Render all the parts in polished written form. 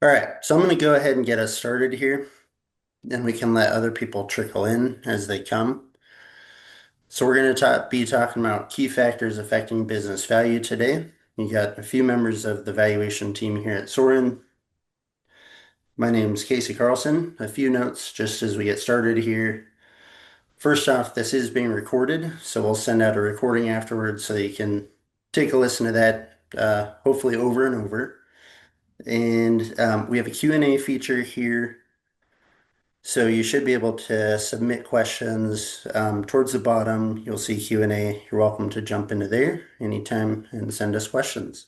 All right, so I'm going to go ahead and get us started here, and we can let other people trickle in as they come. So we're going to be talking about key factors affecting business value today. You got a few members of the valuation team here at Sorren. My name is Casey Karlsen. A few notes just as we get started here. First off, this is being recorded, so we'll send out a recording afterwards so you can take a listen to that, hopefully over and over. And we have a Q&A feature here. So you should be able to submit questions towards the bottom. You'll see Q&A. You're welcome to jump into there anytime and send us questions.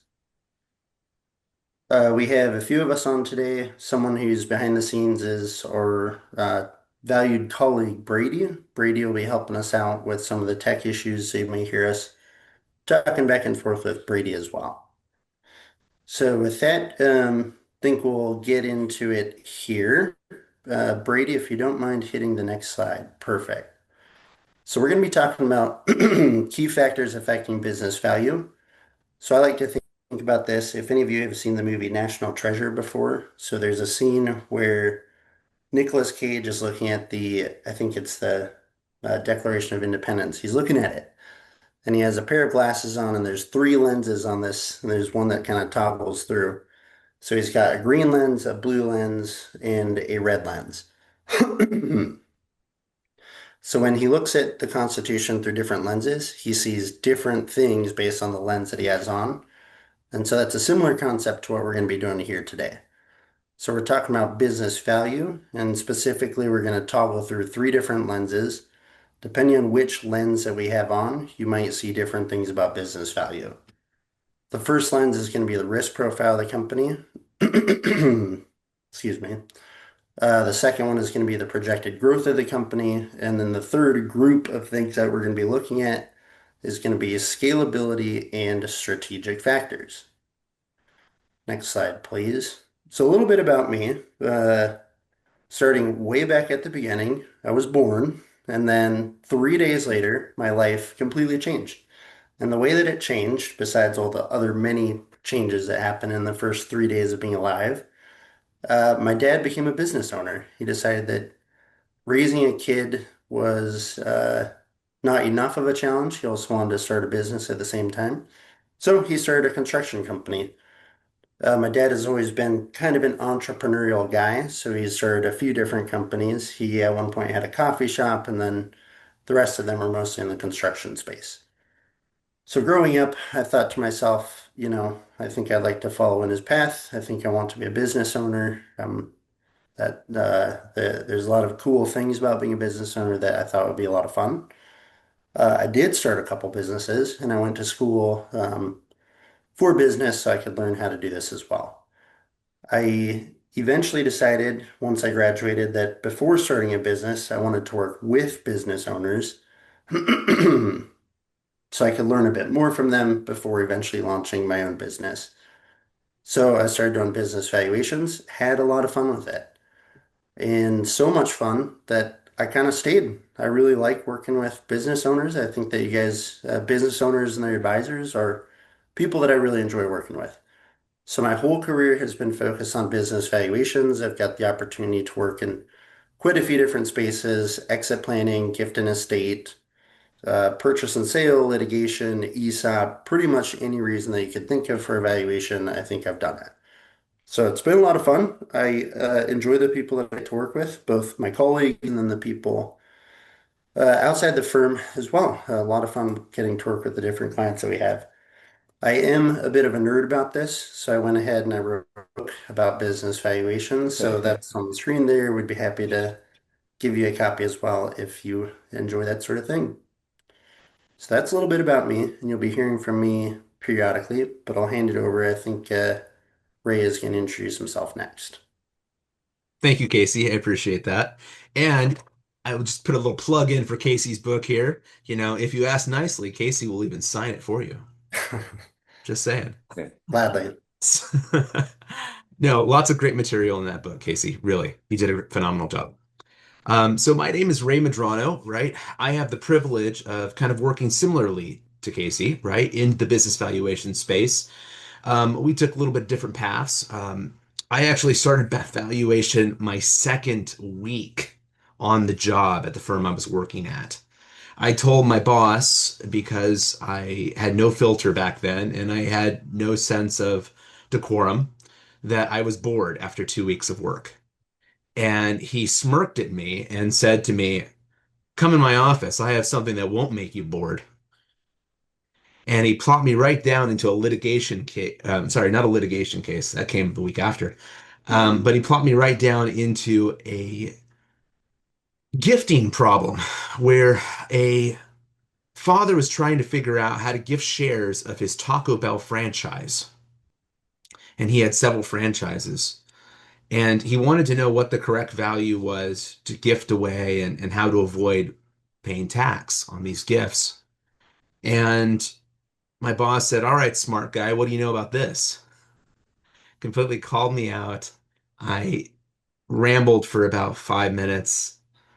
We have a few of us on today. Someone who's behind the scenes is our valued colleague, Brady. Brady will be helping us out with some of the tech issues, so you may hear us talking back and forth with Brady as well. So with that, think we'll get into it here. Brady, if you don't mind hitting the next slide. Perfect. So we're going to be talking about key factors affecting business value. So I like to think about this. If any of you have seen the movie National Treasure before, so there's a scene where Nicolas Cage is looking at I think it's the Declaration of Independence. He's looking at it, and he has a pair of glasses on, and there's three lenses on this, and there's one that kind of toggles through. So he's got a green lens, a blue lens, and a red lens. So when he looks at the Constitution through different lenses, he sees different things based on the lens that he has on. And so that's a similar concept to what we're going to be doing here today. So we're talking about business value, and specifically, we're going to toggle through three different lenses. Depending on which lens that we have on, you might see different things about business value. The first lens is going to be the risk profile of the company. Excuse me. The second one is going to be the projected growth of the company. And then the third group of things that we're going to be looking at is going to be scalability and strategic factors. Next slide, please. So a little bit about me. Starting way back at the beginning, I was born, and then 3 days later, my life completely changed. And the way that it changed, besides all the other many changes that happened in the first 3 days of being alive, my dad became a business owner. He decided that raising a kid was not enough of a challenge. He also wanted to start a business at the same time. So he started a construction company. My dad has always been kind of an entrepreneurial guy, so he started a few different companies. He at one point had a coffee shop, and then the rest of them are mostly in the construction space. So growing up, I thought to myself, I think I'd like to follow in his path. I think I want to be a business owner. There's a lot of cool things about being a business owner that I thought would be a lot of fun. I did start a couple businesses, and I went to school for business so I could learn how to do this as well. I eventually decided once I graduated that before starting a business, I wanted to work with business owners so I could learn a bit more from them before eventually launching my own business. So I started doing business valuations, had a lot of fun with it. And so much fun that I kind of stayed. I really like working with business owners. I think that you guys, business owners and their advisors, are people that I really enjoy working with. So my whole career has been focused on business valuations. I've got the opportunity to work in quite a few different spaces: exit planning, gift and estate, purchase and sale, litigation, ESOP, pretty much any reason that you could think of for evaluation. I think I've done it. So it's been a lot of fun. I enjoy the people that I get to work with, both my colleagues and then the people outside the firm as well. A lot of fun getting to work with the different clients that we have. I am a bit of a nerd about this, so I went ahead and I wrote a book about business valuations. So that's on the screen there. We'd be happy to give you a copy as well if you enjoy that sort of thing. So that's a little bit about me, and you'll be hearing from me periodically, but I'll hand it over. I think Ray is going to introduce himself next. Thank you, Casey. I appreciate that. And I will just put a little plug in for Casey's book here. If you ask nicely, Casey will even sign it for you. Just saying. Gladly. No, lots of great material in that book, Casey. Really, you did a phenomenal job. So my name is Ray Medrano, right? I have the privilege of kind of working similarly to Casey, right, in the business valuation space. We took a little bit different paths. I actually started valuation my second week on the job at the firm I was working at. I told my boss because I had no filter back then and I had no sense of decorum that I was bored after 2 weeks of work. And he smirked at me and said to me, "Come in my office. I have something that won't make you bored." And he plopped me right down into a litigation case. Sorry, not a litigation case. That came the week after. Hmm. But he plopped me right down into a gifting problem where a father was trying to figure out how to gift shares of his Taco Bell franchise. And he had several franchises. And he wanted to know what the correct value was to gift away and how to avoid paying tax on these gifts. And my boss said, "All right, smart guy, what do you know about this?" Completely called me out. I rambled for about 5 minutes,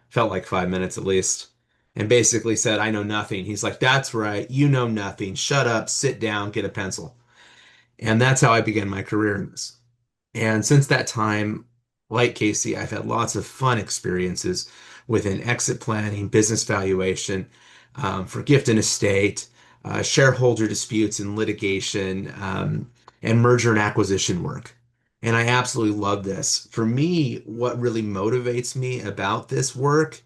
felt like 5 minutes at least, and basically said, "I know nothing." He's like, "That's right. You know nothing. Shut up, sit down, get a pencil." And that's how I began my career in this. And since that time, like Casey, I've had lots of fun experiences within exit planning, business valuation, for gift and estate, shareholder disputes and litigation, and merger and acquisition work. And I absolutely love this. For me, what really motivates me about this work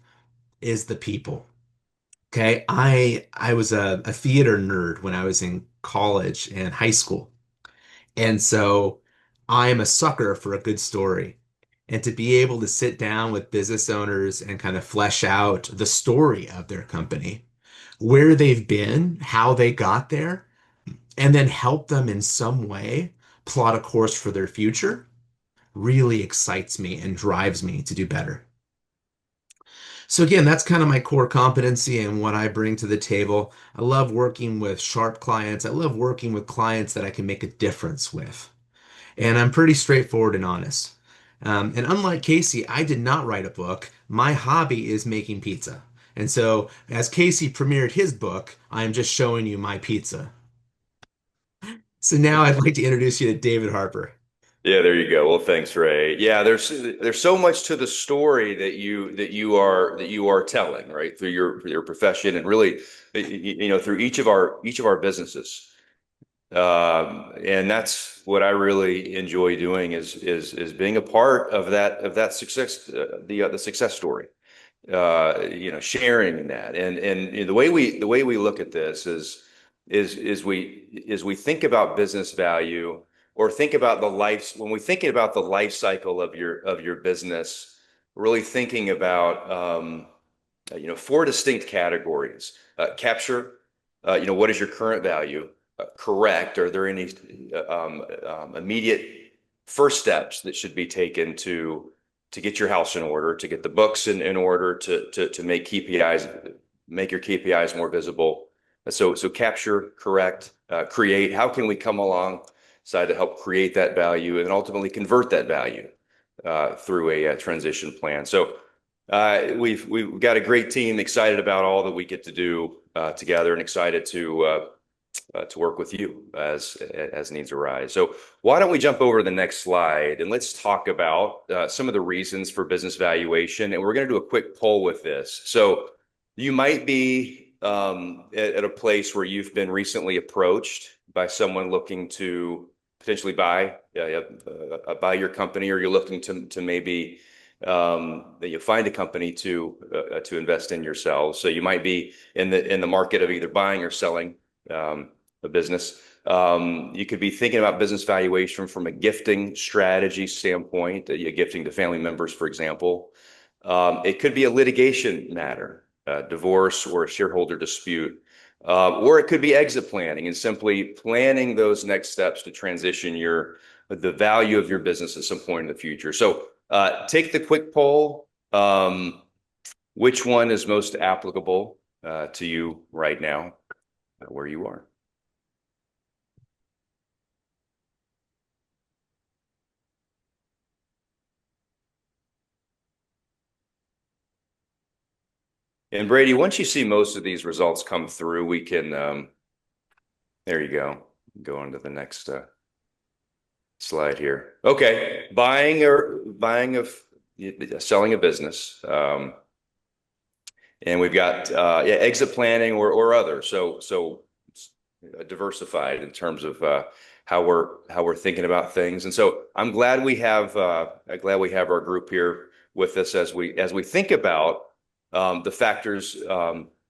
is the people. Okay. I was a theater nerd when I was in college and high school. And so I'm a sucker for a good story. And to be able to sit down with business owners and kind of flesh out the story of their company, where they've been, how they got there, and then help them in some way plot a course for their future really excites me and drives me to do better. So again, that's kind of my core competency and what I bring to the table. I love working with sharp clients. I love working with clients that I can make a difference with. And I'm pretty straightforward and honest. And unlike Casey, I did not write a book. My hobby is making pizza. And so, as Casey premiered his book, I'm just showing you my pizza. So now I'd like to introduce you to David Harper. Yeah, there you go. Well, thanks, Ray. Yeah, there's so much to the story that you are telling, right? Through your profession and really, through each of our businesses. And that's what I really enjoy doing is being a part of that success, the success story. Sharing in that. And the way we look at this is we think about business value or think about the life when we're thinking about the life cycle of your business, really thinking about four distinct categories. Capture, what is your current value? Correct. Are there any immediate first steps that should be taken to get your house in order, to get the books in order, to make your KPIs more visible? So capture, correct, create. How can we come alongside to help create that value and ultimately convert that value through a transition plan? So we've got a great team, excited about all that we get to do together, and excited to work with you as needs arise. So why don't we jump over to the next slide and let's talk about some of the reasons for business valuation, and we're going to do a quick poll with this. So you might be at a place where you've been recently approached by someone looking to potentially buy your company, or you're looking to maybe that you find a company to invest in yourselves. So you might be in the market of either buying or selling a business. You could be thinking about business valuation from a gifting strategy standpoint, you're gifting to family members, for example. It could be a litigation matter, divorce or a shareholder dispute. Or it could be exit planning and simply planning those next steps to transition the value of your business at some point in the future. So take the quick poll. Which one is most applicable to you right now, where you are? And Brady, once you see most of these results come through, there you go. Go on to the next. slide here. Okay, buying of selling a business. And we've got yeah, exit planning or other. So diversified in terms of how we're thinking about things. And so I'm glad we have our group here with us as we think about the factors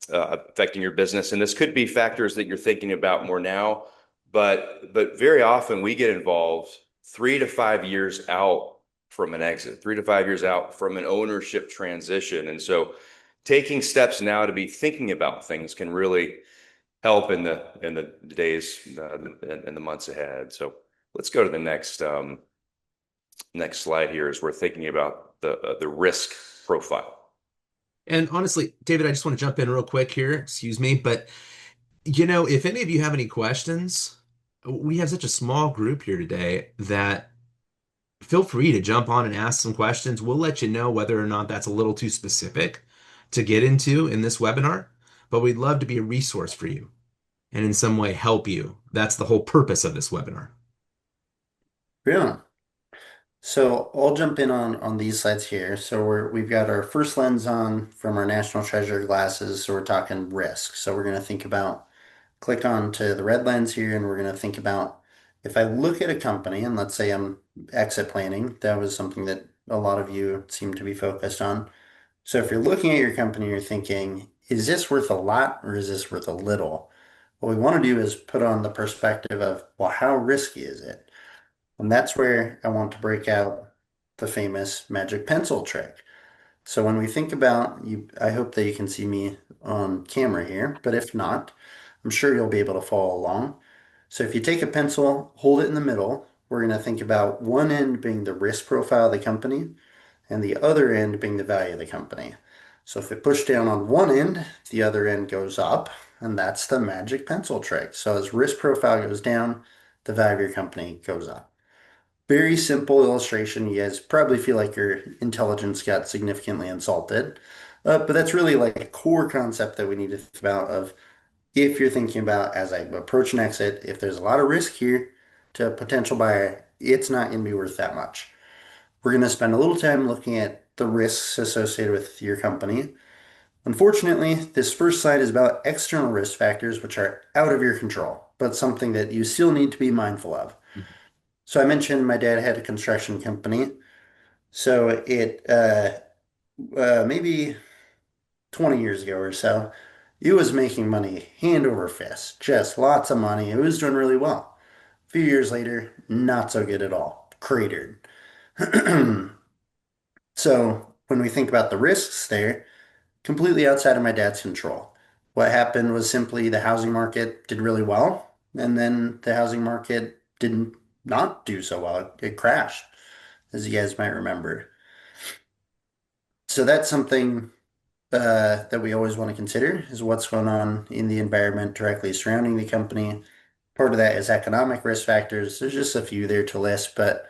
affecting your business. And this could be factors that you're thinking about more now, but very often we get involved 3 to 5 years out from an exit, 3 to 5 years out from an ownership transition. And so taking steps now to be thinking about things can really help in the days and the months ahead. So let's go to the next slide here as we're thinking about the risk profile. And honestly, David, I just want to jump in real quick here. Excuse me, but if any of you have any questions, we have such a small group here today that feel free to jump on and ask some questions. We'll let you know whether or not that's a little too specific to get into in this webinar, but we'd love to be a resource for you and in some way help you. That's the whole purpose of this webinar. Yeah. So I'll jump in on these slides here. So we've got our first lens on from our National Treasury glasses. So we're talking risk. So we're going to think about click on to the red lens here, and we're going to think about if I look at a company and let's say I'm exit planning, that was something that a lot of you seem to be focused on. So if you're looking at your company, you're thinking, is this worth a lot or is this worth a little? What we want to do is put on the perspective of, well, how risky is it? And that's where I want to break out the famous magic pencil trick. So when we think about you, I hope that you can see me on camera here, but if not, I'm sure you'll be able to follow along. So if you take a pencil, hold it in the middle, we're going to think about one end being the risk profile of the company and the other end being the value of the company. So if we push down on one end, the other end goes up, and that's the magic pencil trick. So as risk profile goes down, the value of your company goes up. Very simple illustration. You guys probably feel like your intelligence got significantly insulted. But that's really like a core concept that we need to think about of if you're thinking about as I approach an exit, if there's a lot of risk here to a potential buyer, it's not going to be worth that much. We're going to spend a little time looking at the risks associated with your company. Unfortunately, this first slide is about external risk factors, which are out of your control, but something that you still need to be mindful of. So I mentioned my dad had a construction company. So maybe 20 years ago or so, it was making money hand over fist, just lots of money. It was doing really well. A few years later, not so good at all, cratered. So when we think about the risks there, completely outside of my dad's control. What happened was simply the housing market did really well, and then the housing market didn't not do so well. It crashed, as you guys might remember. So that's something that we always want to consider is what's going on in the environment directly surrounding the company. Part of that is economic risk factors. There's just a few there to list, but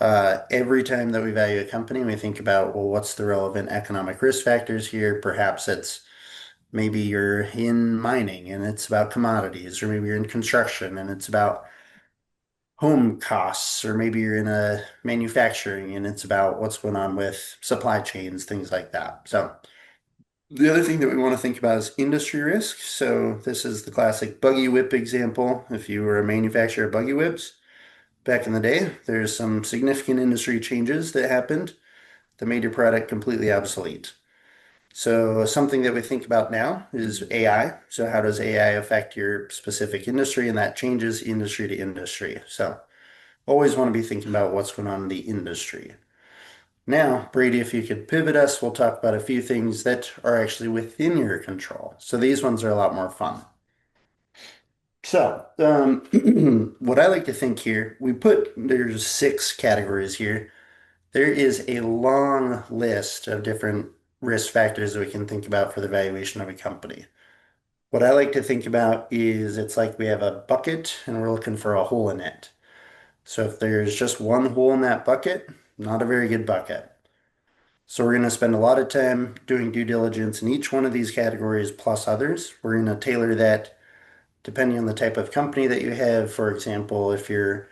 every time that we value a company, we think about, well, what's the relevant economic risk factors here? Perhaps it's maybe you're in mining and it's about commodities, or maybe you're in construction and it's about home costs, or maybe you're in a manufacturing and it's about what's going on with supply chains, things like that. So the other thing that we want to think about is industry risk. So this is the classic buggy whip example. If you were a manufacturer of buggy whips back in the day, there's some significant industry changes that happened that made your product completely obsolete. So something that we think about now is AI. So how does AI affect your specific industry? And that changes industry to industry. So always want to be thinking about what's going on in the industry. Now, Brady, if you could pivot us, we'll talk about a few things that are actually within your control. So these ones are a lot more fun. So, what I like to think here, there's 6 categories here. There is a long list of different risk factors that we can think about for the valuation of a company. What I like to think about is it's like we have a bucket and we're looking for a hole in it. So if there's just one hole in that bucket, not a very good bucket. So we're going to spend a lot of time doing due diligence in each one of these categories plus others. We're going to tailor that depending on the type of company that you have. For example, if you're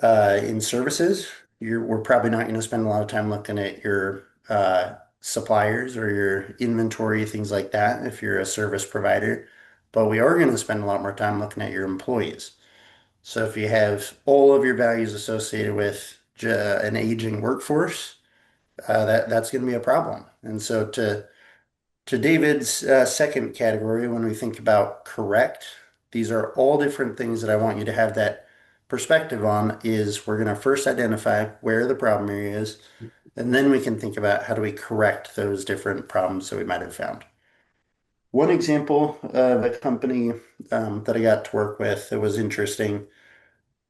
In services, we're probably not going to spend a lot of time looking at your suppliers or your inventory, things like that, if you're a service provider. But we are going to spend a lot more time looking at your employees. So if you have all of your values associated with an aging workforce, that's going to be a problem. And so to David's second category, when we think about correct, these are all different things that I want you to have that perspective on is we're going to first identify where the problem area is, and then we can think about how do we correct those different problems that we might have found. One example of a company that I got to work with that was interesting,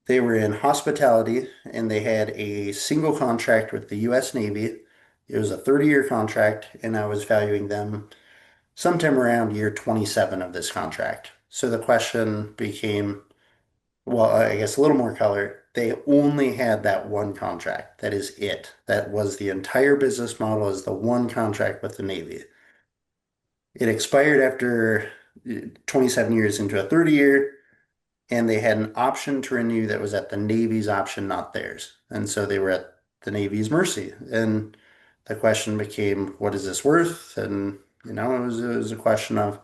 they were in hospitality and they had a single contract with the US Navy. It was a 30-year contract, and I was valuing them sometime around year 27 of this contract. So the question became, well, I guess a little more color. They only had that one contract. That is it. That was the entire business model is the one contract with the Navy. It expired after 27 years into a 30-year, and they had an option to renew that was at the Navy's option, not theirs. And so they were at the Navy's mercy. And the question became, what is this worth? And, it was a question of,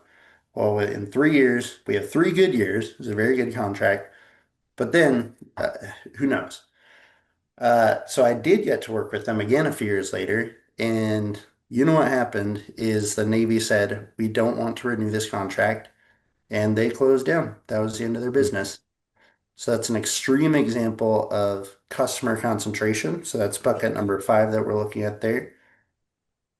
well, in 3 years, we have 3 good years. It was a very good contract. But then, who knows? So I did get to work with them again a few years later. And you know what happened is the Navy said, we don't want to renew this contract. And they closed down. That was the end of their business. So that's an extreme example of customer concentration. So that's bucket number five that we're looking at there.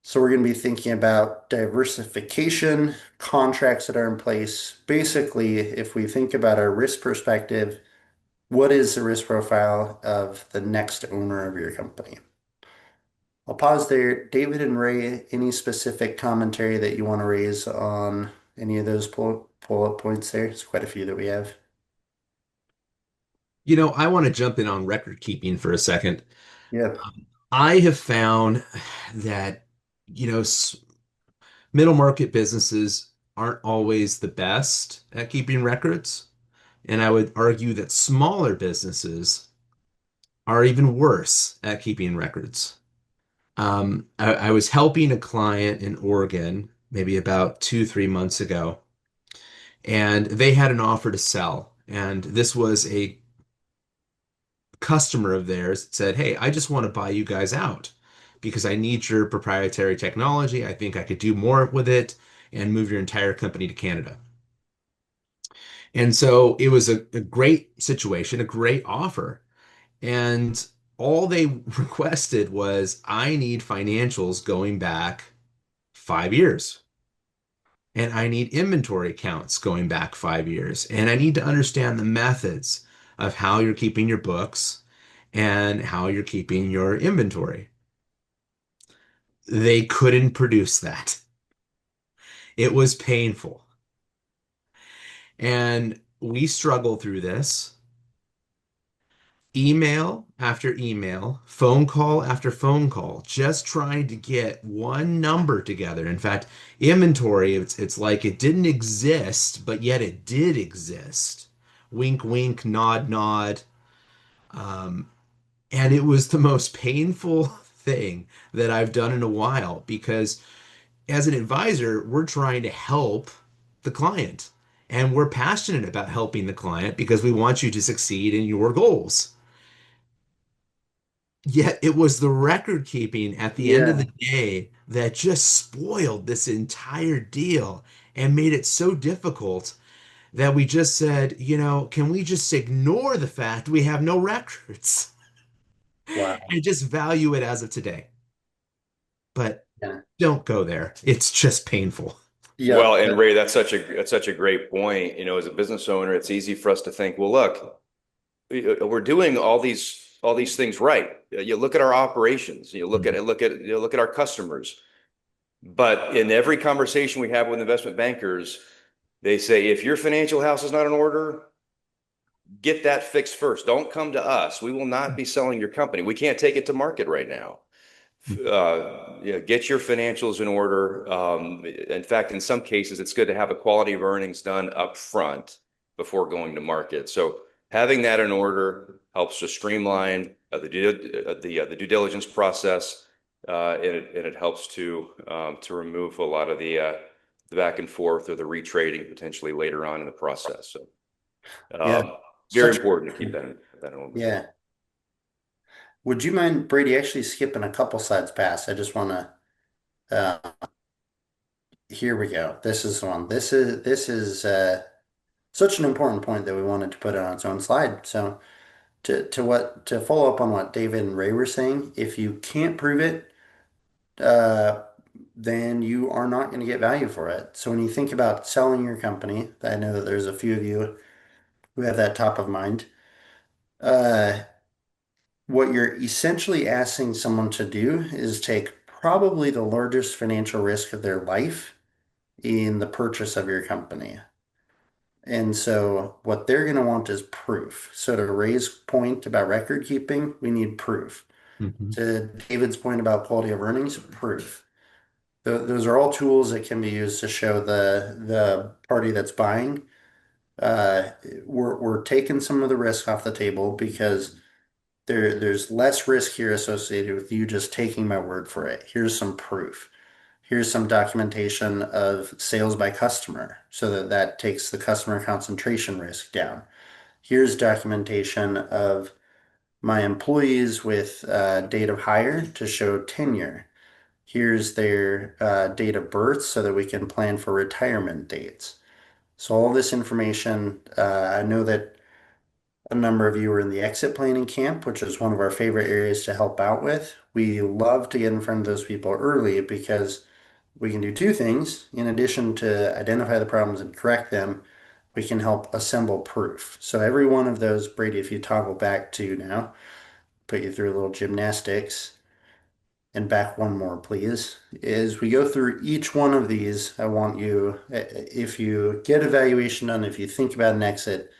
So we're going to be thinking about diversification, contracts that are in place. Basically, if we think about our risk perspective, what is the risk profile of the next owner of your company? I'll pause there. David and Ray, any specific commentary that you want to raise on any of those pull-up points there? It's quite a few that we have. I want to jump in on record keeping for a second. Yeah. I have found that, you know, middle market businesses aren't always the best at keeping records. And I would argue that smaller businesses are even worse at keeping records. I was helping a client in Oregon maybe about 2, 3 months ago, and they had an offer to sell. And this was a customer of theirs that said, "Hey, I just want to buy you guys out because I need your proprietary technology. I think I could do more with it and move your entire company to Canada." And so it was a great situation, a great offer. And all they requested was, I need financials going back 5 years. And I need inventory counts going back 5 years. And I need to understand the methods of how you're keeping your books and how you're keeping your inventory. They couldn't produce that. It was painful. And we struggled through this. Email after email, phone call after phone call, just trying to get one number together. In fact, inventory, it's like it didn't exist, but yet it did exist. Wink, wink, nod, nod. Um, and it was the most painful thing that I've done in a while because as an advisor, we're trying to help the client. And we're passionate about helping the client because we want you to succeed in your goals. Yet it was the record keeping at the end of the Yeah. day that just spoiled this entire deal and made it so difficult that we just said, can we just ignore the fact we have no records Wow. and just value it as of today? But Yeah. don't go there. It's just painful. Well, Yep. and Ray, that's such a great point. As a business owner, it's easy for us to think, well, look, we're doing all these things right. You look at our operations, you look at our customers. But in every conversation we have with investment bankers, they say, if your financial house is not in order, get that fixed first. Don't come to us. We will not be selling your company. We can't take it to market right now. Yeah, get your financials in order. In fact, in some cases, it's good to have a quality of earnings done up front before going to market. So Having that in order helps to streamline the due diligence process, and it helps to remove a lot of the back and forth or the retrading potentially later on in the process. So Yeah, very such important to keep that in mind. yeah. Would you mind, Brady, actually skipping a couple slides past? I just want to here we go. This is one. This is such an important point that we wanted to put it on its own slide. So to follow up on what David and Ray were saying, if you can't prove it, uh, then you are not going to get value for it. So when you think about selling your company, I know that there's a few of you who have that top of mind. Uh, what you're essentially asking someone to do is take probably the largest financial risk of their life in the purchase of your company. And so what they're going to want is proof. So to Ray's point about record keeping, we need proof. Mhm. To David's point about quality of earnings, proof. Those are all tools that can be used to show the party that's buying. Uh, we're taking some of the risk off the table because there's less risk here associated with you just taking my word for it. Here's some proof. Here's some documentation of sales by customer so that that takes the customer concentration risk down. Here's documentation of my employees with date of hire to show tenure. Here's their date of birth so that we can plan for retirement dates. So all this information, I know that a number of you are in the exit planning camp, which is one of our favorite areas to help out with. We love to get in front of those people early because we can do two things. In addition to identify the problems and correct them, we can help assemble proof. So every one of those, Brady, if you toggle back to now, put you through a little gymnastics and back one more, please. As we go through each one of these, I want you, if you get evaluation done, if you think about an exit,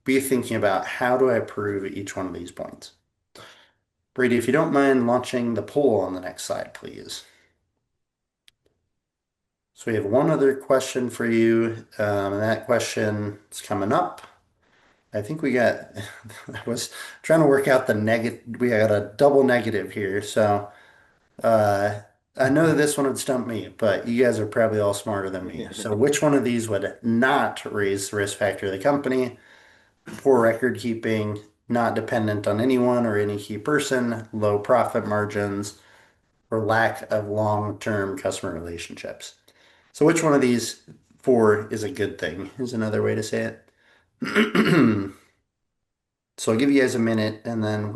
be thinking about how do I prove each one of these points. Brady, if you don't mind launching the poll on the next slide, please. So we have one other question for you, and that question is coming up. I think we got, I was trying to work out the negative, we got a double negative here. So uh, I know that this one would stump me, but you guys are probably all smarter than me. So which one of these would not raise the risk factor of the company? Poor record keeping, not dependent on anyone or any key person, low profit margins, or lack of long-term customer relationships. So which one of these four is a good thing, is another way to say it. So I'll give you guys a minute and then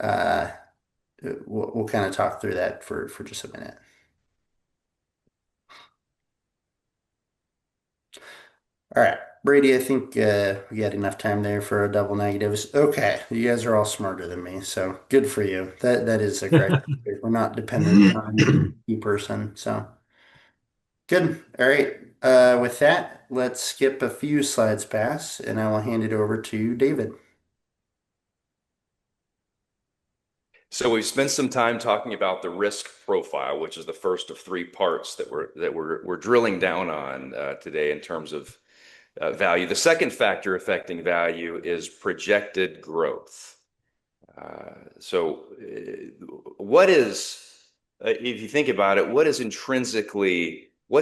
uh, we'll kind of talk through that for just a minute. All right, Brady, I think we got enough time there for a double negatives. Okay, you guys are all smarter than me, so good for you. That is the correct. We're not dependent on any key person, so good. All right. With that, let's skip a few slides past, and I will hand it over to David. So we've spent some time talking about the risk profile, which is the first of three parts that we're drilling down on today in terms of value. The second factor affecting value is projected growth. What is, if you think about it, what's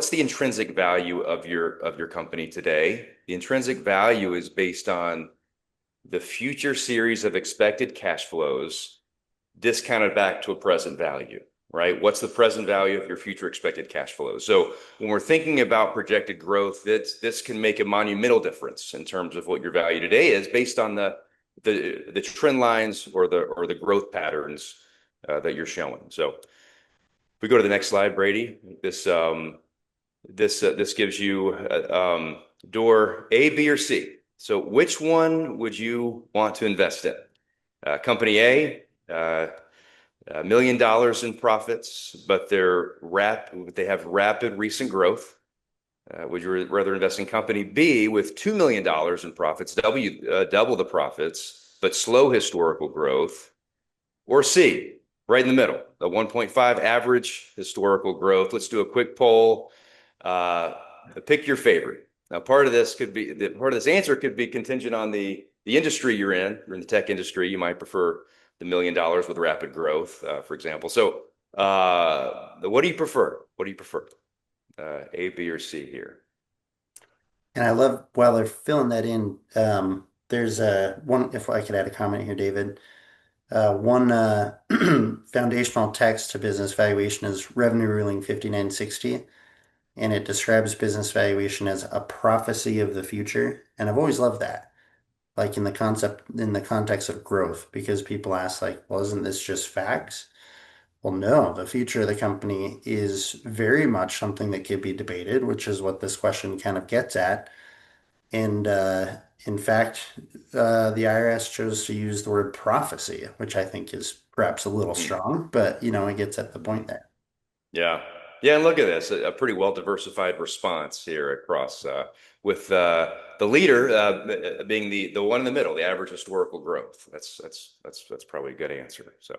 the intrinsic value of your company today? The intrinsic value is based on the future series of expected cash flows discounted back to a present value, right? What's the present value of your future expected cash flows? So when we're thinking about projected growth, this can make a monumental difference in terms of what your value today is based on the trend lines or the growth patterns that you're showing. So if we go to the next slide, Brady, this gives you door A, B, or C. So which one would you want to invest in? Company A, $1 million in profits, but they have rapid recent growth. Would you rather invest in company B with $2 million in profits, double the profits, but slow historical growth, or C, right in the middle, the 1.5 average historical growth? Let's do a quick poll. Pick your favorite. Now, part of this could be part of this answer could be contingent on the industry you're in. You're in the tech industry. You might prefer the $1 million with rapid growth, for example. So, what do you prefer? What do you prefer? A, B, or C here? And I love while they're filling that in, there's one, if I could add a comment here, David. One foundational text to business valuation is Revenue Ruling 5960, and it describes business valuation as a prophecy of the future. And I've always loved that, like in the context of growth, because people ask, like, well, isn't this just facts? Well, no, the future of the company is very much something that could be debated, which is what this question kind of gets at. And in fact, the IRS chose to use the word prophecy, which I think is perhaps a little Hmm. strong, but it gets at the point there. Yeah. Yeah, and look at this, a pretty well diversified response here across with the leader being the one in the middle, the average historical growth. That's probably a good answer. So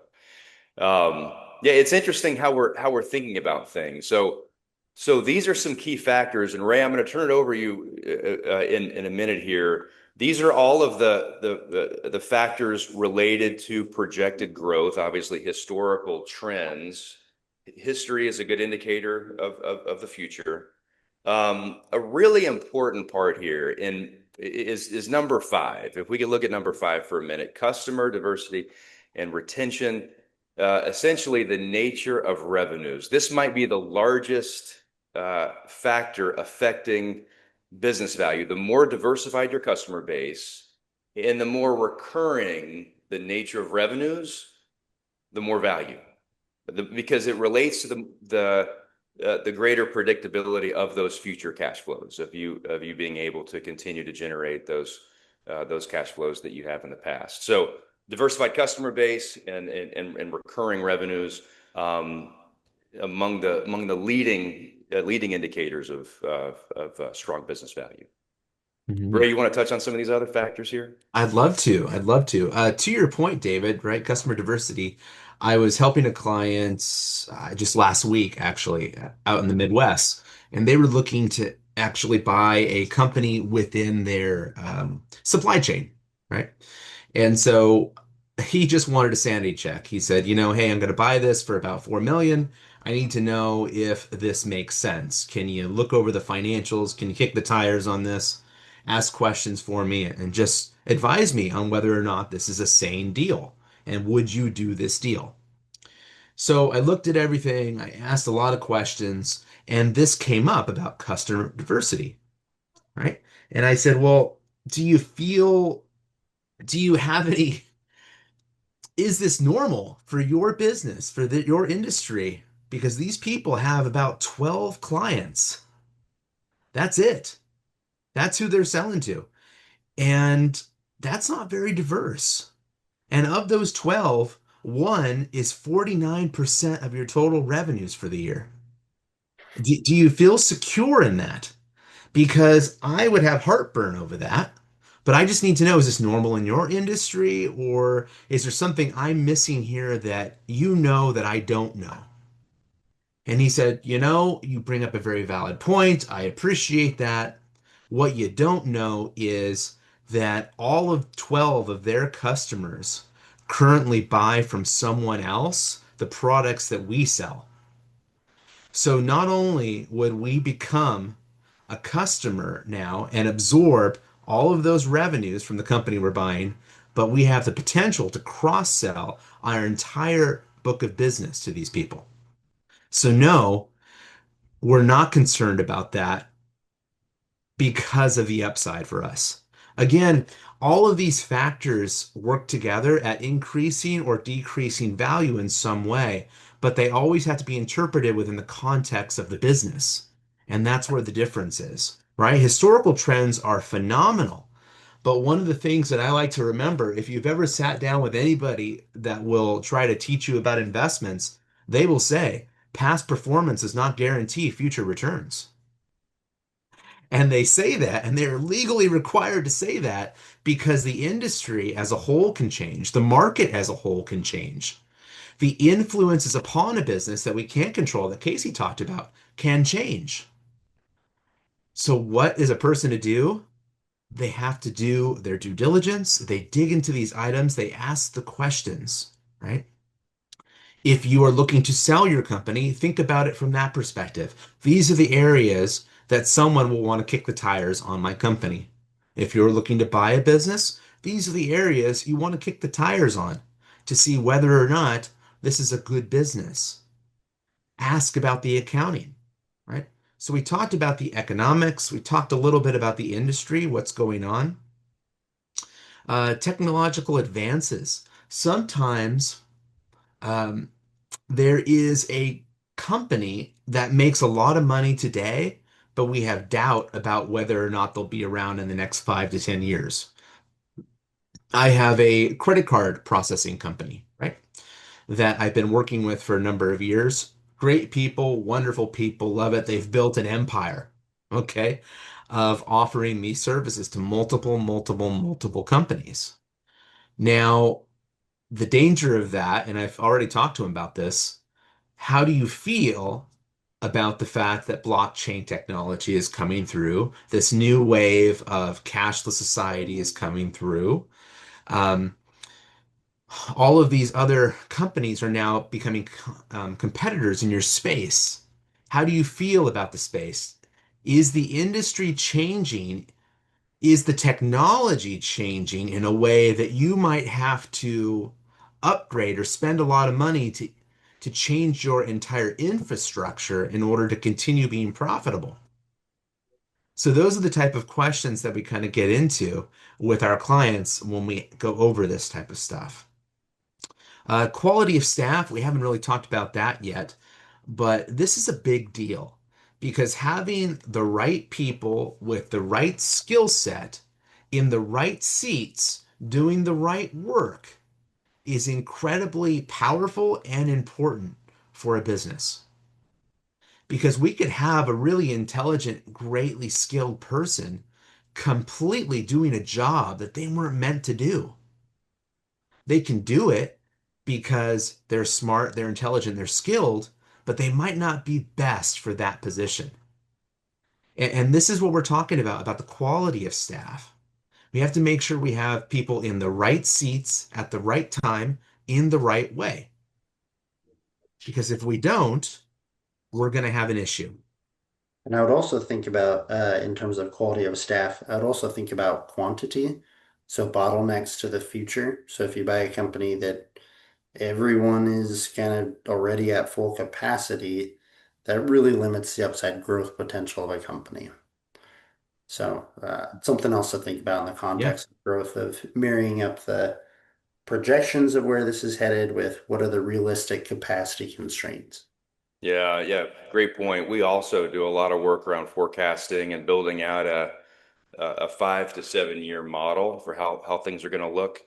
yeah, it's interesting how we're thinking about things. So these are some key factors, and Ray, I'm going to turn it over to you in a minute here. These are all of the factors related to projected growth, obviously historical trends. History is a good indicator of the future. A really important part here is number five. If we could look at number five for a minute, customer diversity and retention, essentially the nature of revenues. This might be the largest factor affecting business value. The more diversified your customer base and the more recurring the nature of revenues, the more value. Because it relates to the greater predictability of those future cash flows, of you being able to continue to generate those cash flows that you have in the past. So diversified customer base and recurring revenues, among the leading indicators of strong business value. Mhm. Ray, you want to touch on some of these other factors here? I'd love to. I'd love to. To your point, David, right? Customer diversity. I was helping a client just last week, actually, out in the Midwest, and they were looking to actually buy a company within their supply chain, right? And so he just wanted a sanity check. He said, hey, I'm going to buy this for about 4 million. I need to know if this makes sense. Can you look over the financials? Can you kick the tires on this? Ask questions for me and just advise me on whether or not this is a sane deal. And would you do this deal? So I looked at everything. I asked a lot of questions, and this came up about customer diversity, right? And I said, well, do you feel, do you have any is this normal for your business, for your industry? Because these people have about 12 clients. That's it. That's who they're selling to. And that's not very diverse. And of those 12, one is 49% of your total revenues for the year. Do you feel secure in that? Because I would have heartburn over that. But I just need to know, is this normal in your industry, or is there something I'm missing here that you know that I don't know? And he said, you bring up a very valid point. I appreciate that. What you don't know is that all of 12 of their customers currently buy from someone else the products that we sell. So not only would we become a customer now and absorb all of those revenues from the company we're buying, but we have the potential to cross-sell our entire book of business to these people. So no, we're not concerned about that because of the upside for us. Again, all of these factors work together at increasing or decreasing value in some way, but they always have to be interpreted within the context of the business. And that's where the difference is, right? Historical trends are phenomenal. But one of the things that I like to remember, if you've ever sat down with anybody that will try to teach you about investments, they will say past performance does not guarantee future returns. And they say that, and they're legally required to say that because the industry as a whole can change, the market as a whole can change. The influences upon a business that we can't control, that Casey talked about, can change. So what is a person to do? They have to do their due diligence. They dig into these items. They ask the questions, right? If you are looking to sell your company, think about it from that perspective. These are the areas that someone will want to kick the tires on my company. If you're looking to buy a business, these are the areas you want to kick the tires on to see whether or not this is a good business. Ask about the accounting, right? So we talked about the economics, we talked a little bit about the industry, what's going on. Technological advances. Sometimes um, there is a company that makes a lot of money today, but we have doubt about whether or not they'll be around in the next 5 to 10 years. I have a credit card processing company, right, that I've been working with for a number of years. Great people, wonderful people, love it. They've built an empire, okay, of offering me services to multiple companies. Now, the danger of that, and I've already talked to him about this, how do you feel about the fact that blockchain technology is coming through? This new wave of cashless society is coming through. Um, all of these other companies are now becoming competitors in your space. How do you feel about the space? Is the industry changing? Is the technology changing in a way that you might have to upgrade or spend a lot of money to change your entire infrastructure in order to continue being profitable? So those are the type of questions that we kind of get into with our clients when we go over this type of stuff. Quality of staff, we haven't really talked about that yet, but this is a big deal because having the right people with the right skill set in the right seats doing the right work is incredibly powerful and important for a business. Because we could have a really intelligent, greatly skilled person completely doing a job that they weren't meant to do. They can do it because they're smart, they're intelligent, they're skilled, but they might not be best for that position. And this is what we're talking about the quality of staff. We have to make sure we have people in the right seats at the right time in the right way. Because if we don't, we're going to have an issue. And I would also think about, in terms of quality of staff, I would also think about quantity. So bottlenecks to the future. So if you buy a company that everyone is kind of already at full capacity, that really limits the upside growth potential of a company. So something else to think about in the Yeah. context of growth of marrying up the projections of where this is headed with what are the realistic capacity constraints. Yeah, yeah, great point. We also do a lot of work around forecasting and building out a 5 to 7 year model for how things are going to look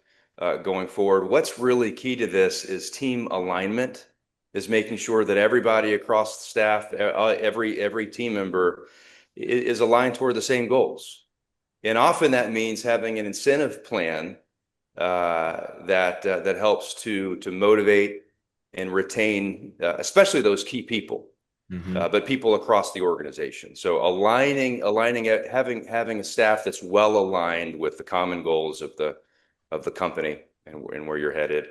going forward. What's really key to this is team alignment, is making sure that everybody across the staff, every team member is aligned toward the same goals. And often that means having an incentive plan that helps to motivate and retain, especially those key people, Hmm. but people across the organization. So aligning it, having a staff that's well aligned with the common goals of the company and where you're headed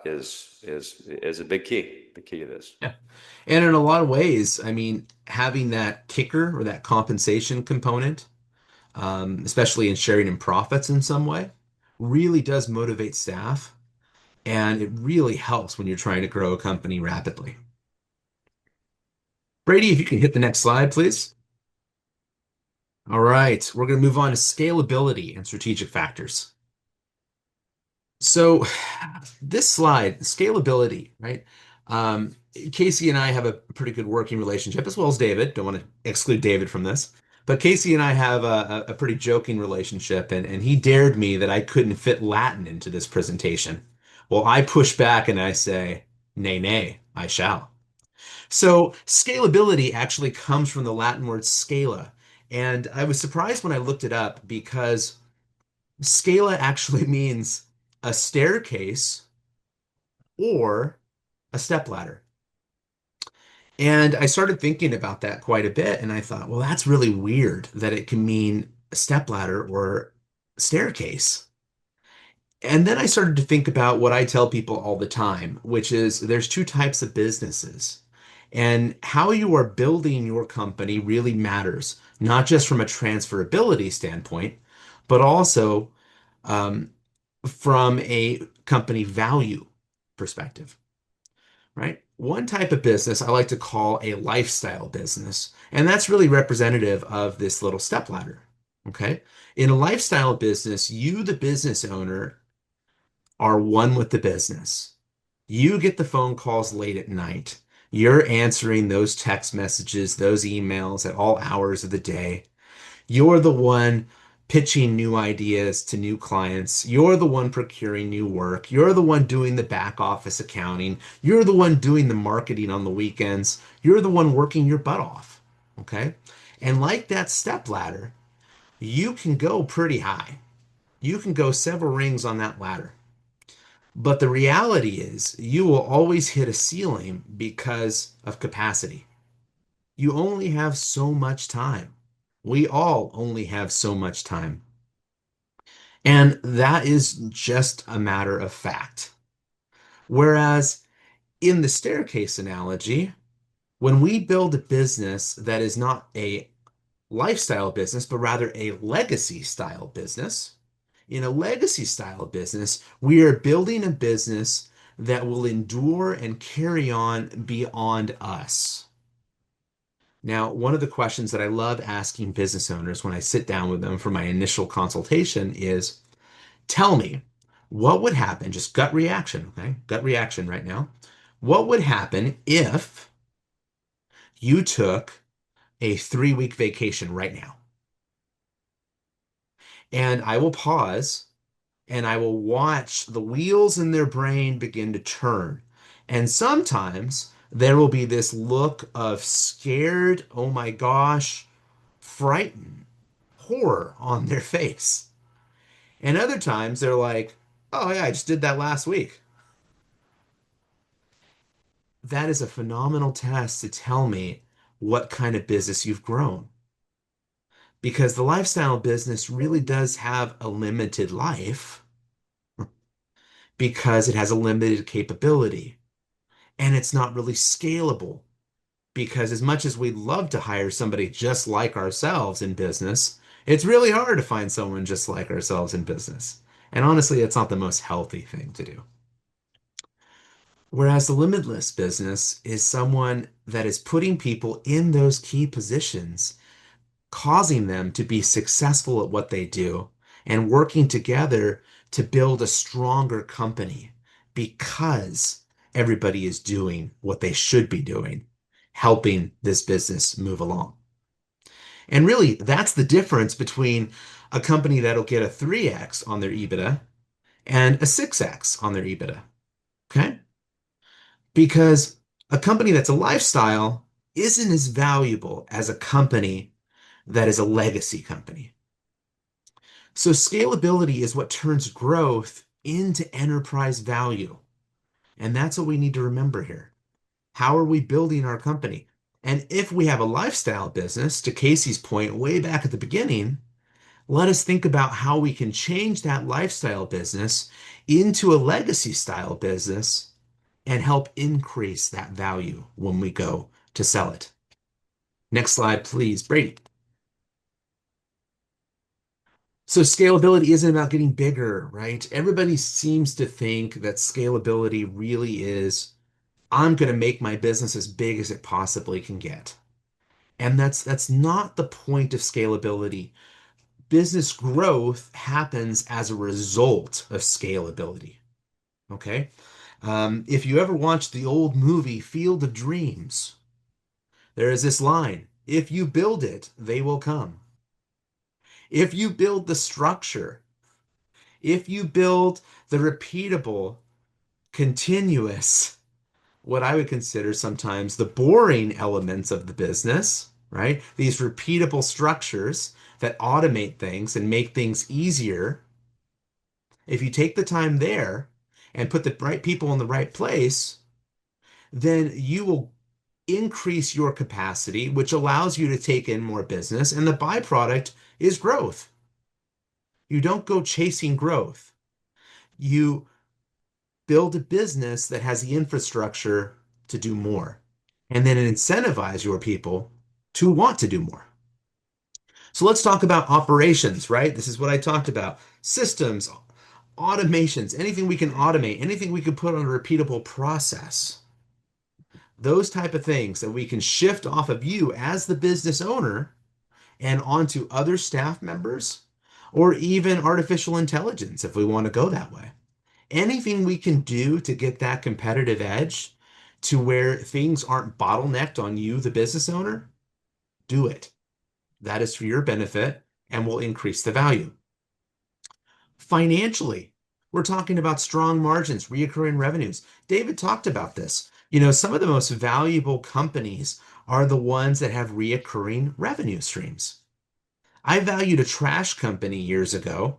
is a big key to this. Yeah. And in a lot of ways, I mean, having that kicker or that compensation component, especially in sharing in profits in some way, really does motivate staff. And it really helps when you're trying to grow a company rapidly. Brady, if you can hit the next slide, please. All right, we're going to move on to scalability and strategic factors. So, this slide, scalability, right? Casey and I have a pretty good working relationship, as well as David. Don't want to exclude David from this. But Casey and I have a pretty joking relationship, and he dared me that I couldn't fit Latin into this presentation. Well, I push back and I say, nay, nay, I shall. So scalability actually comes from the Latin word scala. And I was surprised when I looked it up because scala actually means a staircase or a stepladder. And I started thinking about that quite a bit. And I thought, well, that's really weird that it can mean a stepladder or staircase. And then I started to think about what I tell people all the time, which is there's two types of businesses. And how you are building your company really matters, not just from a transferability standpoint, but also um, from a company value perspective, right? One type of business I like to call a lifestyle business, and that's really representative of this little stepladder. Okay. In a lifestyle business, you, the business owner, are one with the business. You get the phone calls late at night. You're answering those text messages, those emails at all hours of the day. You're the one pitching new ideas to new clients. You're the one procuring new work. You're the one doing the back office accounting. You're the one doing the marketing on the weekends. You're the one working your butt off. Okay. And like that step ladder, you can go pretty high. You can go several rings on that ladder. But the reality is, you will always hit a ceiling because of capacity. You only have so much time. We all only have so much time. And that is just a matter of fact. Whereas in the staircase analogy, when we build a business that is not a lifestyle business, but rather a legacy style business, in a legacy style business, we are building a business that will endure and carry on beyond us. Now, one of the questions that I love asking business owners when I sit down with them for my initial consultation is, tell me, what would happen, just gut reaction, okay? Gut reaction right now. What would happen if you took a 3 week vacation right now? And I will pause and I will watch the wheels in their brain begin to turn. And sometimes there will be this look of scared, oh my gosh, frightened, horror on their face. And other times they're like, oh yeah, I just did that last week. That is a phenomenal test to tell me what kind of business you've grown. Because the lifestyle business really does have a limited life because it has a limited capability and it's not really scalable. Because as much as we'd love to hire somebody just like ourselves in business, it's really hard to find someone just like ourselves in business. And honestly, it's not the most healthy thing to do. Whereas the limitless business is someone that is putting people in those key positions, causing them to be successful at what they do, and working together to build a stronger company because everybody is doing what they should be doing, helping this business move along. And really, that's the difference between a company that'll get a 3x on their EBITDA and a 6x on their EBITDA. Okay? Because a company that's a lifestyle isn't as valuable as a company that is a legacy company. So scalability is what turns growth into enterprise value. And that's what we need to remember here. How are we building our company? And if we have a lifestyle business, to Casey's point way back at the beginning, let us think about how we can change that lifestyle business into a legacy style business and help increase that value when we go to sell it. Next slide, please, Brady. So scalability isn't about getting bigger, right? Everybody seems to think that scalability really is, I'm going to make my business as big as it possibly can get. And that's not the point of scalability. Business growth happens as a result of scalability. Okay? If you ever watched the old movie Field of Dreams, there is this line, if you build it, they will come. If you build the structure, if you build the repeatable, continuous, what I would consider sometimes the boring elements of the business, right? These repeatable structures that automate things and make things easier. If you take the time there and put the right people in the right place, then you will increase your capacity, which allows you to take in more business, and the byproduct is growth. You don't go chasing growth. You build a business that has the infrastructure to do more, and then incentivize your people to want to do more. So let's talk about operations, right? This is what I talked about. Systems, automations, anything we can automate, anything we can put on a repeatable process. Those type of things that we can shift off of you as the business owner and onto other staff members or even artificial intelligence if we want to go that way. Anything we can do to get that competitive edge to where things aren't bottlenecked on you, the business owner, do it. That is for your benefit and will increase the value. Financially, we're talking about strong margins, reoccurring revenues. David talked about this. Some of the most valuable companies are the ones that have reoccurring revenue streams. I valued a trash company years ago,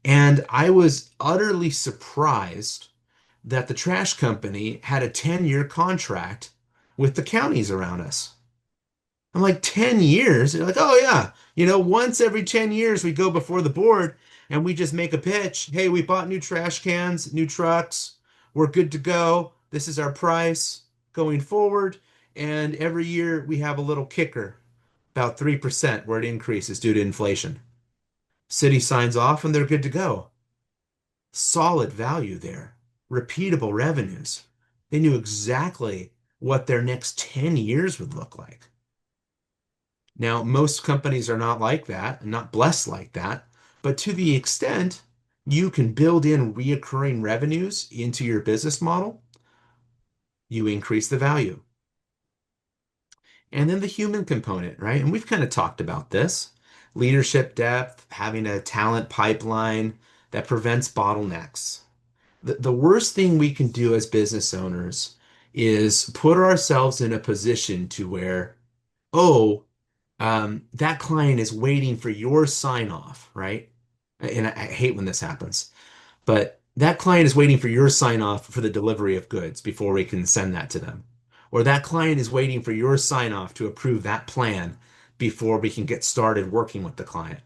and I was utterly surprised that the trash company had a 10-year contract with the counties around us. I'm like, 10 years? They're like, oh, yeah. Once every 10 years, we go before the board and we just make a pitch. Hey, we bought new trash cans, new trucks. We're good to go. This is our price going forward. And every year we have a little kicker, about 3% where it increases due to inflation. City signs off and they're good to go. Solid value there, repeatable revenues. They knew exactly what their next 10 years would look like. Now, most companies are not like that, not blessed like that, but to the extent you can build in reoccurring revenues into your business model, you increase the value. And then the human component, right? And we've kind of talked about this. Leadership depth, having a talent pipeline that prevents bottlenecks. The worst thing we can do as business owners is put ourselves in a position to where, oh, that client is waiting for your sign off, right? And I hate when this happens, but that client is waiting for your sign off for the delivery of goods before we can send that to them. Or that client is waiting for your sign off to approve that plan before we can get started working with the client.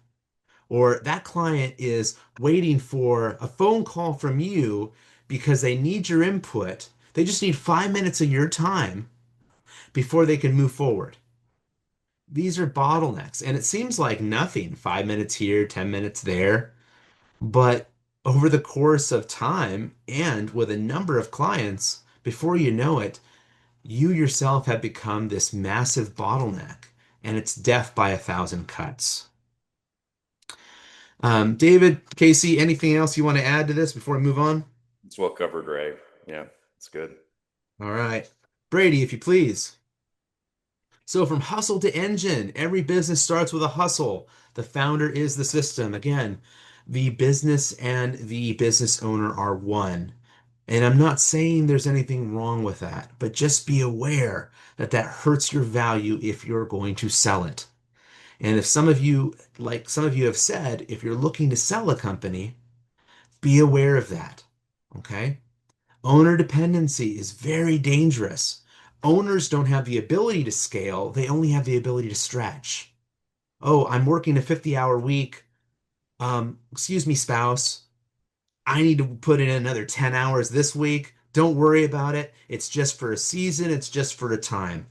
Or that client is waiting for a phone call from you because they need your input. They just need 5 minutes of your time before they can move forward. These are bottlenecks, and it seems like nothing, 5 minutes here, 10 minutes there. But over the course of time and with a number of clients, before you know it, you yourself have become this massive bottleneck, and it's death by a thousand cuts. David, Casey, anything else you want to add to this before we move on? It's well covered, Ray. Yeah, it's good. All right. Brady, if you please. So from hustle to engine, every business starts with a hustle. The founder is the system. Again, the business and the business owner are one. And I'm not saying there's anything wrong with that, but just be aware that that hurts your value if you're going to sell it. And if some of you, like some of you have said, if you're looking to sell a company, be aware of that. Okay? Owner dependency is very dangerous. Owners don't have the ability to scale, they only have the ability to stretch. Oh, I'm working a 50-hour week. Excuse me, spouse. I need to put in another 10 hours this week. Don't worry about it. It's just for a season, it's just for a time.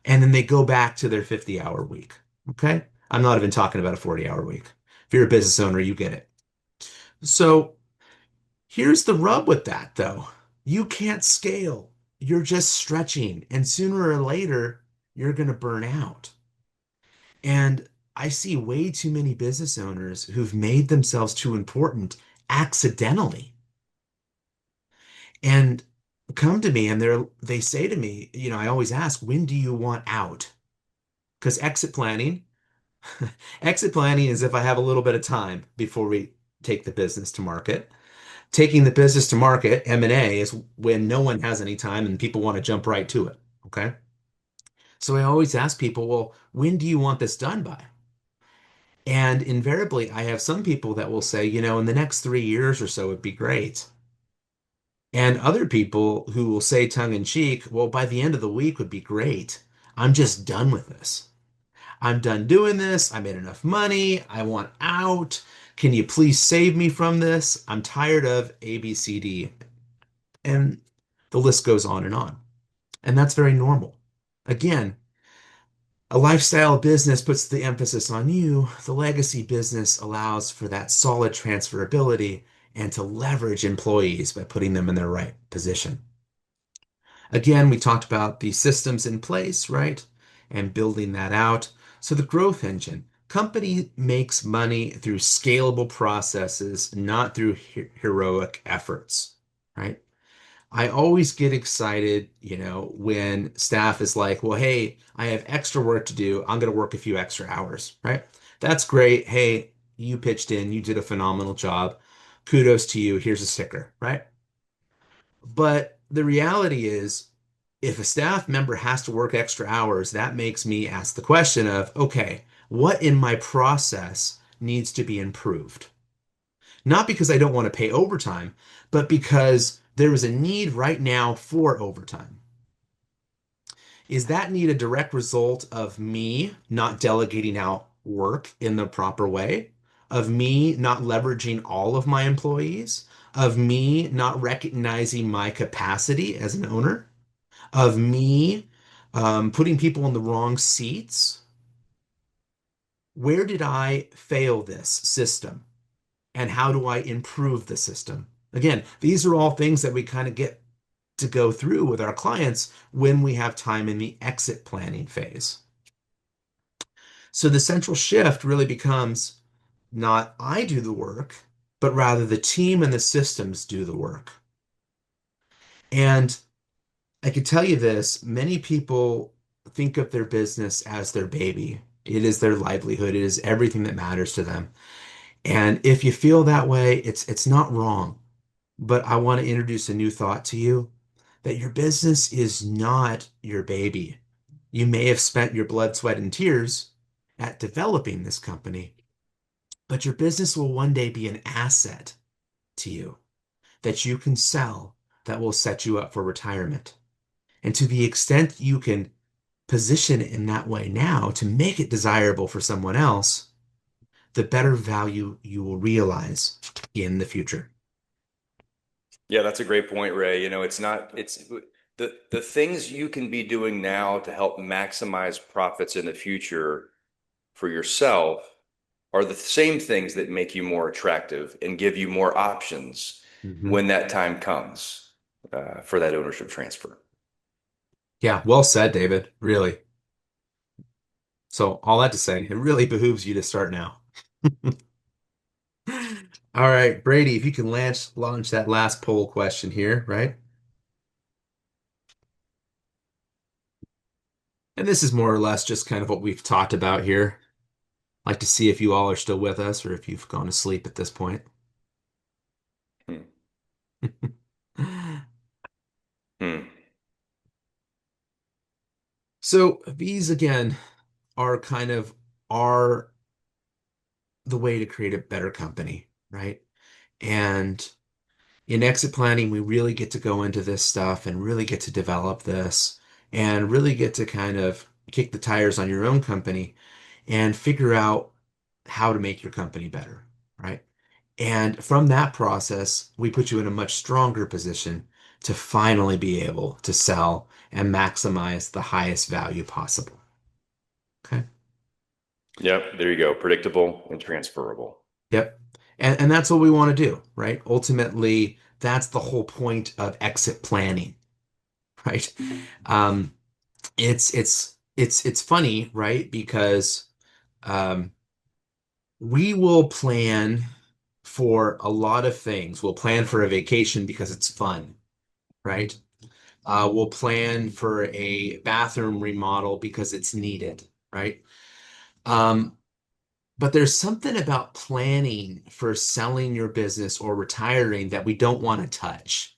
And then they go back to their 50-hour week. Okay? I'm not even talking about a 40-hour week. If you're a business owner, you get it. So here's the rub with that, though. You can't scale. You're just stretching, and sooner or later, you're going to burn out. And I see way too many business owners who've made themselves too important accidentally and come to me and they say to me, I always ask, when do you want out? Because exit planning is if I have a little bit of time before we take the business to market. Taking the business to market, M&A, is when no one has any time and people want to jump right to it. Okay. So I always ask people, well, when do you want this done by? And invariably, I have some people that will say, in the next 3 years or so would be great. And other people who will say tongue in cheek, well, by the end of the week would be great. I'm just done with this. I'm done doing this. I made enough money. I want out. Can you please save me from this? I'm tired of A, B, C, D. And the list goes on and on. And that's very normal. Again, a lifestyle business puts the emphasis on you. The legacy business allows for that solid transferability and to leverage employees by putting them in their right position. Again, we talked about the systems in place, right? And building that out. So the growth engine. Company makes money through scalable processes, not through heroic efforts, right? I always get excited, when staff is like, well, hey, I have extra work to do. I'm going to work a few extra hours, right? That's great. Hey, you pitched in, you did a phenomenal job. Kudos to you. Here's a sticker, right? But the reality is, if a staff member has to work extra hours, that makes me ask the question of, okay, what in my process needs to be improved? Not because I don't want to pay overtime, but because there is a need right now for overtime. Is that need a direct result of me not delegating out work in the proper way? Of me not leveraging all of my employees? Of me not recognizing my capacity as an owner? Of me putting people in the wrong seats? Where did I fail this system? And how do I improve the system? Again, these are all things that we kind of get to go through with our clients when we have time in the exit planning phase. So the central shift really becomes not I do the work, but rather the team and the systems do the work. And I can tell you this, many people think of their business as their baby. It is their livelihood. It is everything that matters to them. And if you feel that way, it's not wrong. But I want to introduce a new thought to you that your business is not your baby. You may have spent your blood, sweat, and tears at developing this company, but your business will one day be an asset to you that you can sell that will set you up for retirement. And to the extent you can position it in that way now to make it desirable for someone else, the better value you will realize in the future. Yeah, that's a great point, Ray. It's the things you can be doing now to help maximize profits in the future for yourself are the same things that make you more attractive and give you more options Mhm. when that time comes for that ownership transfer. Yeah, well said, David. Really. So, all that to say, it really behooves you to start now. All right, Brady, if you can launch that last poll question here, right? And this is more or less just kind of what we've talked about here. Like to see if you all are still with us or if you've gone to sleep at this point. Hmm. Hmm. So these again are kind of are the way to create a better company, right? And in exit planning, we really get to go into this stuff and really get to develop this and really get to kind of kick the tires on your own company and figure out how to make your company better, right? And from that process, we put you in a much stronger position to finally be able to sell and maximize the highest value possible. Okay. Yep, there you go. Predictable and transferable. Yep. And that's what we want to do, right? Ultimately, that's the whole point of exit planning, right? Um, it's funny, right? Because um, we will plan for a lot of things. We'll plan for a vacation because it's fun, right? We'll plan for a bathroom remodel because it's needed, right? Um, but there's something about planning for selling your business or retiring that we don't want to touch.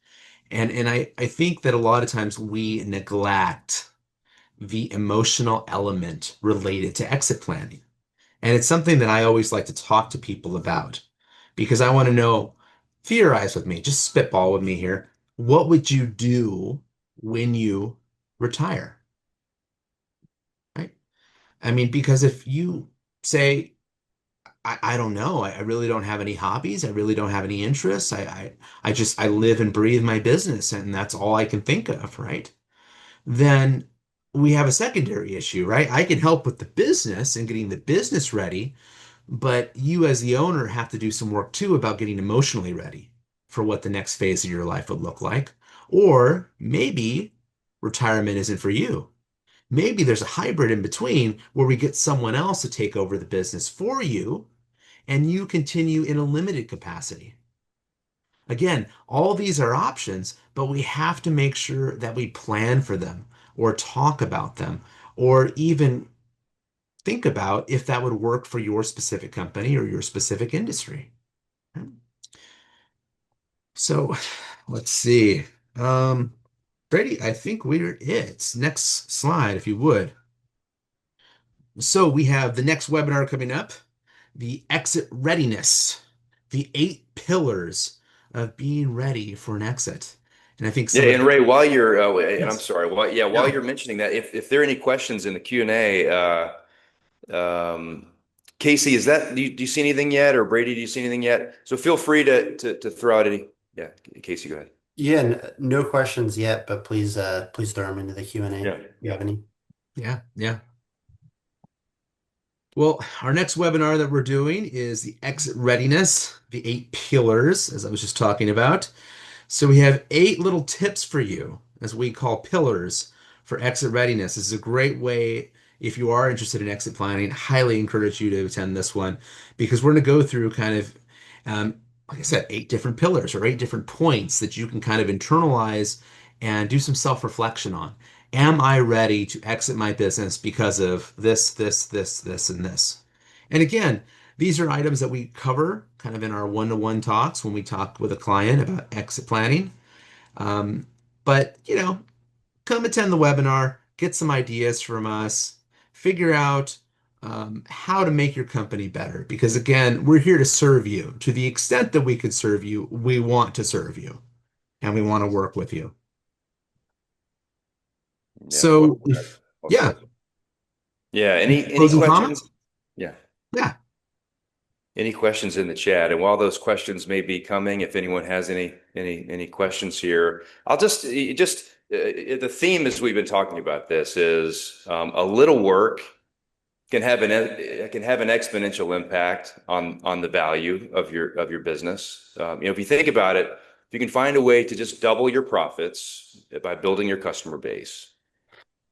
And I think that a lot of times we neglect the emotional element related to exit planning. And it's something that I always like to talk to people about because I want to know, theorize with me, just spitball with me here. What would you do when you retire? I mean, because if you say, I don't know, I really don't have any hobbies, I really don't have any interests, I live and breathe my business, and that's all I can think of, right? Then we have a secondary issue, right? I can help with the business and getting the business ready, but you as the owner have to do some work too about getting emotionally ready for what the next phase of your life would look like. Or maybe retirement isn't for you. Maybe there's a hybrid in between where we get someone else to take over the business for you and you continue in a limited capacity. Again, all these are options, but we have to make sure that we plan for them or talk about them or even think about if that would work for your specific company or your specific industry. So let's see. Um, Brady, I think we're it. Next slide, if you would. So we have the next webinar coming up, the exit readiness, the 8 pillars of being ready for an exit. And I think Yeah, some of and the, Ray, while you're, and I'm yes, sorry, while yeah. you're mentioning that, if there are any questions in the Q&A, um, Casey, do you see anything yet, or Brady, do you see anything yet? So feel free to throw out any. Yeah, Casey, go ahead. Yeah, no questions yet, but please throw them into the Q&A if Yeah. you have any. Yeah, yeah. Well, our next webinar that we're doing is the exit readiness, the 8 pillars, as I was just talking about. So we have 8 little tips for you, as we call pillars for exit readiness. This is a great way, if you are interested in exit planning, highly encourage you to attend this one because we're going to go through kind of, um, like I said, 8 different pillars or 8 different points that you can kind of internalize and do some self-reflection on. Am I ready to exit my business because of this, and this? And again, these are items that we cover kind of in our one-to-one talks when we talk with a client about exit planning. Um, but, come attend the webinar, get some ideas from us, figure out how to make your company better. Because again, we're here to serve you. To the extent that we could serve you, we want to serve you and we want to work with you. Yeah, well So, said. Well yeah, said. Yeah, any closing questions? comments? Yeah. Yeah. Any questions in the chat? And while those questions may be coming, if anyone has any questions here, I'll just the theme as we've been talking about this is a little work can have an exponential impact on the value of your business. If you think about it, if you can find a way to just double your profits by building your customer base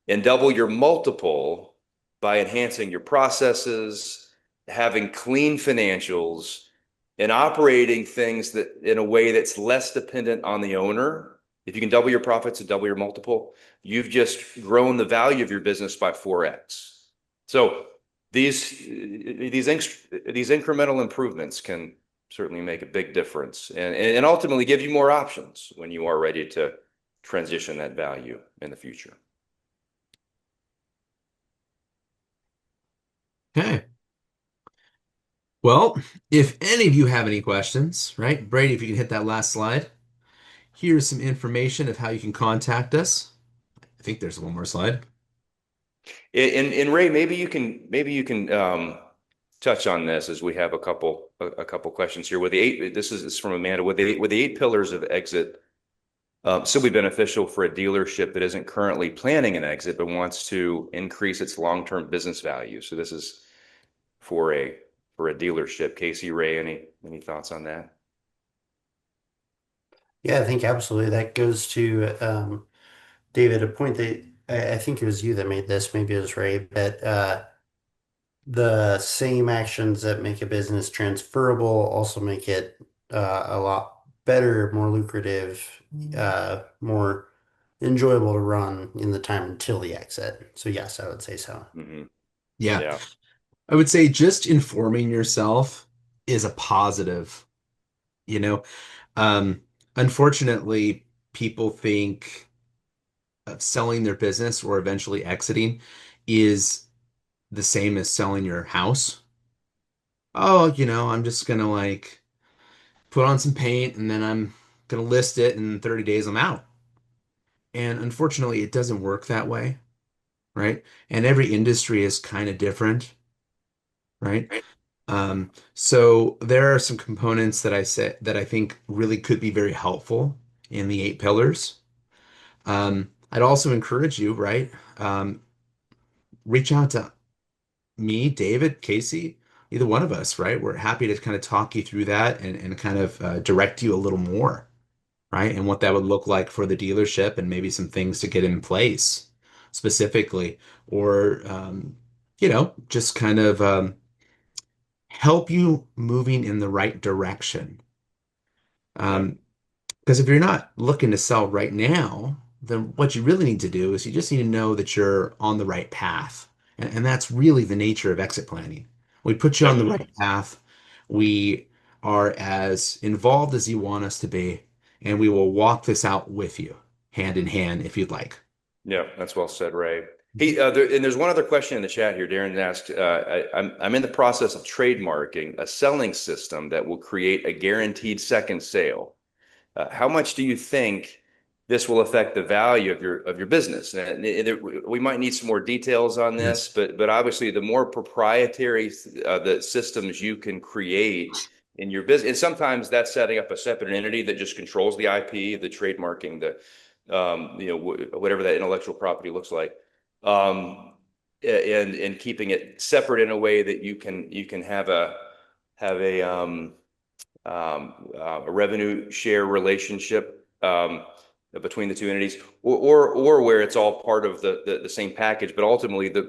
and double your multiple by enhancing your processes, having clean financials, and operating things that in a way that's less dependent on the owner. If you can double your profits and double your multiple, you've just grown the value of your business by 4x. So these incremental improvements can certainly make a big difference and ultimately give you more options when you are ready to transition that value in the future. Okay. Well, if any of you have any questions, right? Brady, if you can hit that last slide. Here's some information of how you can contact us. I think there's one more slide. And Ray, maybe you can touch on this as we have a couple questions here. With the eight, this is from Amanda. With the 8 pillars of exit, still be beneficial for a dealership that isn't currently planning an exit but wants to increase its long-term business value. So this is for a dealership. Casey, Ray, any thoughts on that? Yeah, I think absolutely that goes to David, a point that I think it was you that made this, maybe it was Ray, but the same actions that make a business transferable also make it a lot better, more lucrative, more enjoyable to run in the time until the exit. So yes, I would say so. Hmm. Yeah, Yeah. I would say just informing yourself is a positive, you know. Um, Unfortunately, people think of selling their business or eventually exiting is the same as selling your house. Oh, I'm just gonna like put on some paint and then I'm gonna list it in 30 days I'm out. And unfortunately, it doesn't work that way. right? And every industry is kind of different, right? So there are some components that I said that I think really could be very helpful in the eight pillars. I'd also encourage you, right? Um, Reach out to me, David, Casey, either one of us, right? We're happy to kind of talk you through that and kind of direct you a little more, right? And what that would look like for the dealership and maybe some things to get in place specifically, or, just kind of help you moving in the right direction. Yeah. Um, Because if you're not looking to sell right now, then what you really need to do is you just need to know that you're on the right path. And that's really the nature of exit planning. We put you on the Yep. right path. We are as involved as you want us to be, and we will walk this out with you, hand in hand, if you'd like. Yeah, that's well said, Ray. Hey, and there's one other question in the chat here. Darren asked, I'm in the process of trademarking a selling system that will create a guaranteed second sale. How much do you think this will affect the value of your business? And we might need some more details on Yes. this, but obviously, the more proprietary the systems you can create in your business, and sometimes that's setting up a separate entity that just controls the IP, the trademarking, whatever that intellectual property looks like, and keeping it separate in a way that you can have a revenue share relationship between the two entities, or where it's all part of the same package. But ultimately, the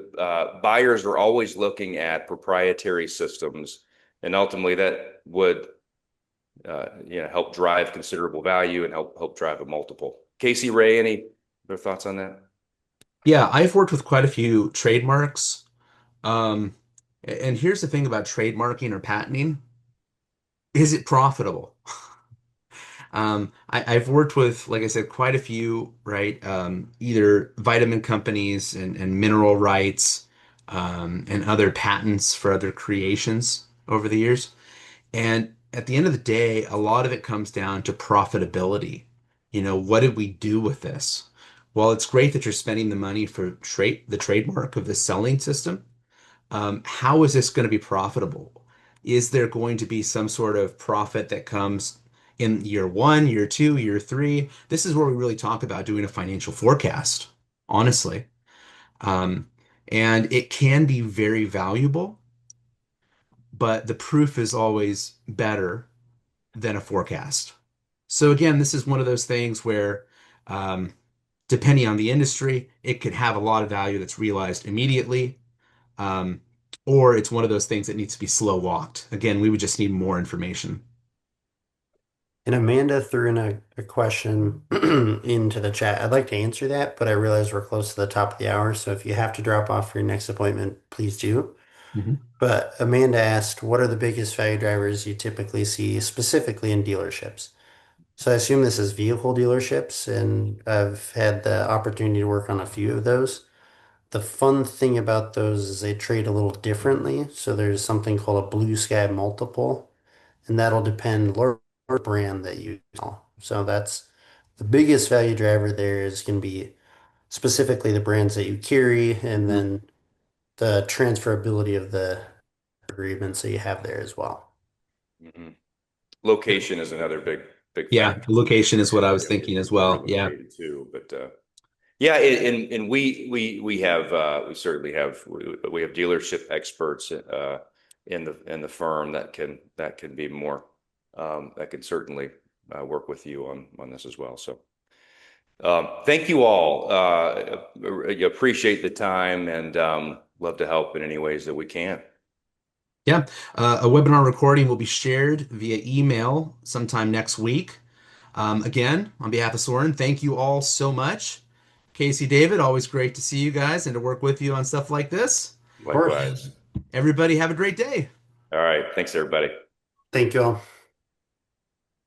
buyers are always looking at proprietary systems, and ultimately that would help drive considerable value and help drive a multiple. Casey, Ray, any other thoughts on that? Yeah, I've worked with quite a few trademarks. Um, and here's the thing about trademarking or patenting. Is it profitable? I've worked with, like I said, quite a few, right? Either vitamin companies and mineral rights, and other patents for other creations over the years. And at the end of the day, a lot of it comes down to profitability. What did we do with this? Well, it's great that you're spending the money for the trademark of the selling system. How is this going to be profitable? Is there going to be some sort of profit that comes in year one, year two, year three? This is where we really talk about doing a financial forecast, honestly. Um, and it can be very valuable, but the proof is always better than a forecast. So again, this is one of those things where, um, depending on the industry, it could have a lot of value that's realized immediately. Um, or it's one of those things that needs to be slow walked. Again, we would just need more information. And Amanda threw in a question into the chat. I'd like to answer that, but I realize we're close to the top of the hour. So if you have to drop off for your next appointment, please do. Mhm. But Amanda asked, what are the biggest value drivers you typically see specifically in dealerships? So I assume this is vehicle dealerships, and I've had the opportunity to work on a few of those. The fun thing about those is they trade a little differently. So there's something called a blue sky multiple, and that'll depend on the brand that you sell. So that's the biggest value driver there is going to be specifically the brands that you carry, and Mhm. then the transferability of the agreements that you have there as well. Mhm. Location is another big Yeah, factor. location is what I was Yeah, thinking as where they're well. Yeah. located too, but yeah, and we certainly have dealership experts in the firm that can be more that can certainly work with you on this as well. So thank you all. Appreciate the time and love to help in any ways that we can. Yeah. A webinar recording will be shared via email sometime next week. Again, on behalf of Sorren, thank you all so much. Casey, David, always great to see you guys and to work with you on stuff like this. Of course. Likewise. Everybody have a great day. All right. Thanks, everybody. Thank you all.